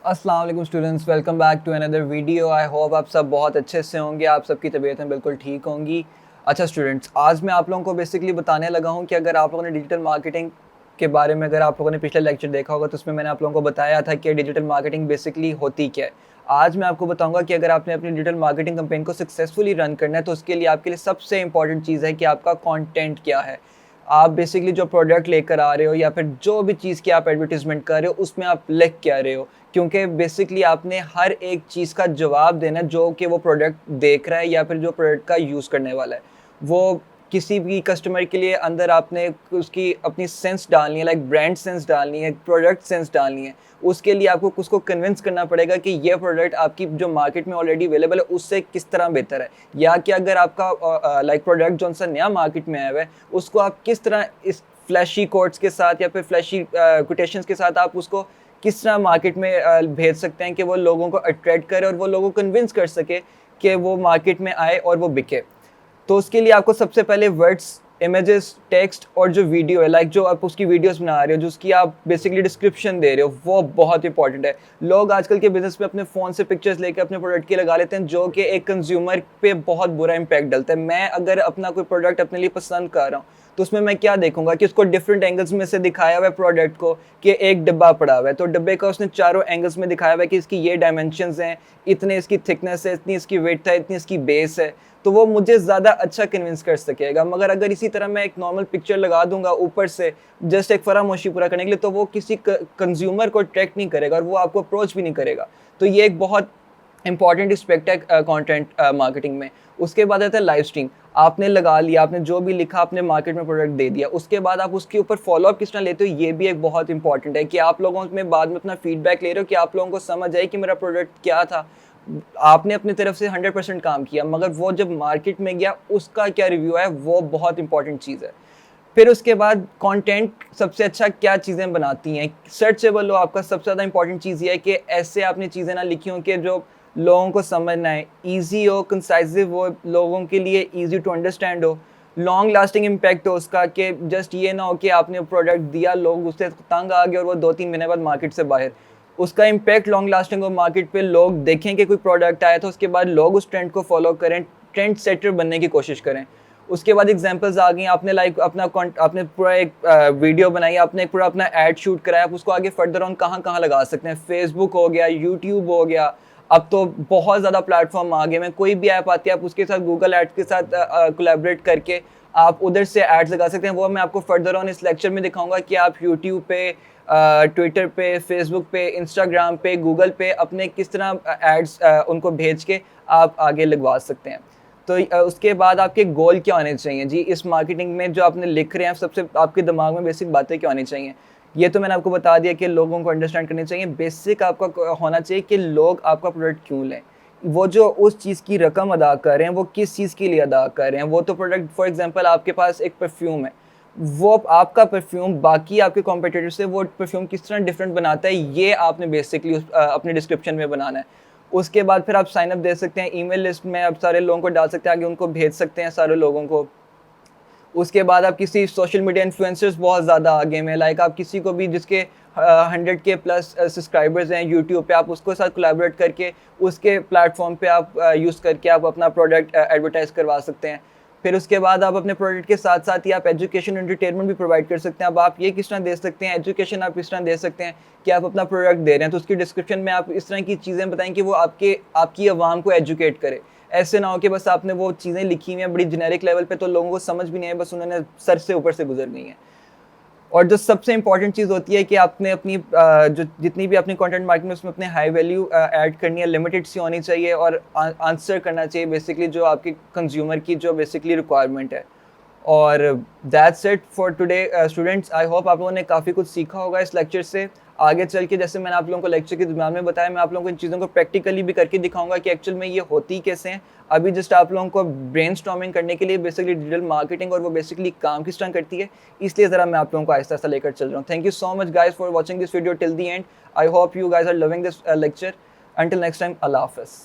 अस्सलाम वालेकुम students, welcome back to another video. I hope आप सब बहुत अच्छे से होंगे, आप सबकी तबीयतें बिल्कुल ठीक होंगी। अच्छा स्टूडेंट्स, आज मैं आप लोगों को बेसिकली बताने लगा हूं कि अगर आप लोगों ने डिजिटल मार्केटिंग के बारे में अगर आप लोगों ने पिछला लेक्चर देखा होगा तो उसमें मैंने आप लोगों को बताया था कि डिजिटल मार्केटिंग बेसिकली होती क्या है। आज मैं आपको बताऊंगा कि अगर आपने अपनी डिजिटल मार्केटिंग कैंपेन को सक्सेसफुली रन करना है तो उसके लिए आपके लिए सबसे इंपॉर्टेंट चीज़ है कि आपका कंटेंट क्या है। आप बेसिकली जो प्रोडक्ट लेकर आ रहे हो या फिर जो भी चीज़ की आप एडवर्टीजमेंट कर रहे हो उसमें आप लिख क्या रहे हो, क्योंकि बेसिकली आपने हर एक चीज़ का जवाब देना जो कि वो प्रोडक्ट देख रहा है या फिर जो प्रोडक्ट का यूज़ करने वाला है। वो किसी भी कस्टमर के लिए अंदर आपने उसकी अपनी सेंस डालनी है, लाइक ब्रांड सेंस डालनी है, प्रोडक्ट सेंस डालनी है। उसके लिए आपको उसको कन्विंस करना पड़ेगा कि ये प्रोडक्ट आपकी जो मार्केट में ऑलरेडी अवेलेबल है उससे किस तरह बेहतर है, या कि अगर आपका लाइक प्रोडक्ट जो सा नया मार्केट में आया हुआ है उसको आप किस तरह इस फ्लैशी कोट्स के साथ या फिर फ्लैशी कोटेशंस के साथ आप उसको किस तरह मार्केट में भेज सकते हैं कि वो लोगों को अट्रैक्ट करे और वो लोगों को कन्विंस कर सके कि वो मार्केट में आए और वो बिके। तो उसके लिए आपको सबसे पहले वर्ड्स, इमेजेस, टेक्स्ट और जो वीडियो है, लाइक जो आप उसकी वीडियोस बना रहे हो, जो उसकी आप बेसिकली डिस्क्रिप्शन दे रहे हो, वो बहुत इंपॉर्टेंट है। लोग आजकल के बिजनेस में अपने फ़ोन से पिक्चर्स लेकर अपने प्रोडक्ट की लगा लेते हैं जो कि एक कंज्यूमर पे बहुत बुरा इंपैक्ट डालता है। मैं अगर अपना कोई प्रोडक्ट अपने लिए पसंद कर रहा हूँ तो उसमें मैं क्या देखूंगा कि उसको डिफरेंट एंगल्स में से दिखाया हुआ है प्रोडक्ट को, कि एक डिब्बा पड़ा हुआ है तो डिब्बे का उसने चारों एंगल्स में दिखाया हुआ है कि इसकी ये डायमेंशंस हैं, इतने इसकी थिकनेस है, इतनी इसकी वेट है, इतनी इसकी बेस है, तो वो मुझे ज़्यादा अच्छा कन्विंस कर सकेगा। मगर अगर इसी तरह मैं एक नॉर्मल पिक्चर लगा दूंगा ऊपर से जस्ट एक फरामोशी पूरा करने के लिए, तो वो किसी कंज्यूमर को अट्रैक्ट नहीं करेगा और वो आपको अप्रोच भी नहीं करेगा। तो ये एक बहुत इंपॉर्टेंट एस्पेक्ट है कंटेंट मार्केटिंग में। उसके बाद आता है लाइव स्ट्रीम। आपने लगा लिया, आपने जो भी लिखा आपने मार्केट में प्रोडक्ट दे दिया, उसके बाद आप उसके ऊपर फॉलोअप किस तरह लेते हो, ये भी एक बहुत इंपॉर्टेंट है कि आप लोगों में बाद में अपना फीडबैक ले रहे हो कि आप लोगों को समझ आए कि मेरा प्रोडक्ट क्या था। आपने अपनी तरफ से 100% काम किया, मगर वो जब मार्केट में गया उसका क्या रिव्यू है, वो बहुत इंपॉर्टेंट चीज़ है। फिर उसके बाद कंटेंट सबसे अच्छा क्या चीज़ें बनाती हैं, सर्चेबल हो। आपका सबसे ज़्यादा इंपॉर्टेंट चीज़ ये है कि ऐसे आपने चीज़ें ना लिखी हों कि जो लोगों को समझना है, ईजी हो, कंसाइसिव हो, लोगों के लिए ईजी टू अंडरस्टैंड हो, लॉन्ग लास्टिंग इम्पैक्ट हो उसका, कि जस्ट ये ना हो कि आपने प्रोडक्ट दिया, लोग उससे तंग आ गए और वो 2-3 महीने बाद मार्केट से बाहर। उसका इम्पैक्ट लॉन्ग लास्टिंग हो, मार्केट पे लोग देखें कि कोई प्रोडक्ट आया तो उसके बाद लोग उस ट्रेंड को फॉलो करें, ट्रेंड सेटर बनने की कोशिश करें। उसके बाद एग्जांपल्स आ गई, आपने लाइक आपने पूरा एक वीडियो बनाई, आपने एक पूरा अपना ऐड शूट कराया, आप उसको आगे फर्दर ऑन कहाँ कहाँ लगा सकते हैं। फेसबुक हो गया, यूट्यूब हो गया, अब तो बहुत ज़्यादा प्लेटफॉर्म आ गए हैं। कोई भी ऐप आती है आप उसके साथ गूगल एड्स के साथ कोलैबोरेट करके आप उधर से एड्स लगा सकते हैं। वो मैं आपको फर्दर ऑन इस लेक्चर में दिखाऊंगा कि आप यूट्यूब पे, ट्विटर पे, फेसबुक पे, इंस्टाग्राम पे, गूगल पे अपने किस तरह एड्स उनको भेज के आप आगे लगवा सकते हैं। तो उसके बाद आपके गोल क्या होने चाहिए जी इस मार्केटिंग में, जो आपने लिख रहे हैं सबसे आपके दिमाग में बेसिक बातें क्या होनी चाहिए। ये तो मैंने आपको बता दिया कि लोगों को अंडरस्टैंड करनी चाहिए। बेसिक आपका होना चाहिए कि लोग आपका प्रोडक्ट क्यों लें, वो जो उस चीज़ की रकम अदा कर रहे हैं वो किस चीज़ के लिए अदा कर रहे हैं। वो तो प्रोडक्ट, फॉर एग्जांपल आपके पास एक परफ्यूम है, वो आपका परफ्यूम बाकी आपके कॉम्पिटिटर से वो परफ्यूम किस तरह डिफरेंट बनाता है, ये आपने बेसिकली अपने डिस्क्रिप्शन में बनाना है। उसके बाद फिर आप साइन अप दे सकते हैं, ईमेल लिस्ट में आप सारे लोगों को डाल सकते हैं, आगे उनको भेज सकते हैं सारे लोगों को। उसके बाद आप किसी सोशल मीडिया इन्फ्लुएंसर्स बहुत ज़्यादा आगे में, लाइक आप किसी को भी जिसके 100K प्लस सब्सक्राइबर्स हैं यूट्यूब पे, आप उसको साथ कोलैबोरेट करके उसके प्लेटफॉर्म पे आप यूज़ करके आप अपना प्रोडक्ट एडवर्टाइज करवा सकते हैं। फिर उसके बाद आप अपने प्रोडक्ट के साथ साथ ही आप एजुकेशन एंटरटेनमेंट भी प्रोवाइड कर सकते हैं। अब आप ये किस तरह दे सकते हैं, एजुकेशन आप इस तरह दे सकते हैं कि आप अपना प्रोडक्ट दे रहे हैं तो उसकी डिस्क्रिप्शन में आप इस तरह की चीज़ें बताएं कि वो आपकी आवाम को एजुकेट करे। ऐसे ना हो कि बस आपने वो चीज़ें लिखी हुई हैं बड़ी जेनेरिक लेवल पे तो लोगों को समझ भी नहीं है, बस उन्होंने सर से ऊपर से गुजर गई हैं। और जो सबसे इंपॉर्टेंट चीज़ होती है कि आपने अपनी जो जितनी भी अपनी कंटेंट मार्केटिंग में उसमें अपने हाई वैल्यू ऐड करनी है, लिमिटेड सी होनी चाहिए और आंसर करना चाहिए बेसिकली जो आपके कंज्यूमर की जो बेसिकली रिक्वायरमेंट है। और that's it for today students. I hope आप लोगों ने काफ़ी कुछ सीखा होगा इस लेक्चर से। आगे चल के जैसे मैंने आप लोगों को लेक्चर के दरम्यान में बताया, मैं आप लोगों को इन चीज़ों को प्रैक्टिकली भी करके दिखाऊंगा कि एक्चुअल में ये होती कैसे हैं। अभी जस्ट आप लोगों को ब्रेनस्टॉर्मिंग करने के लिए बेसिकली डिजिटल मार्केटिंग और वो बेसिकली काम किस तरह करती है, इसलिए ज़रा मैं आप लोगों को आहिस्ता आहिस्ता लेकर चल रहा हूँ। Thank you so much guys for watching this video till the end. I hope you guys are loving this lecture. Until next time, अल्लाह हाफ़िज़।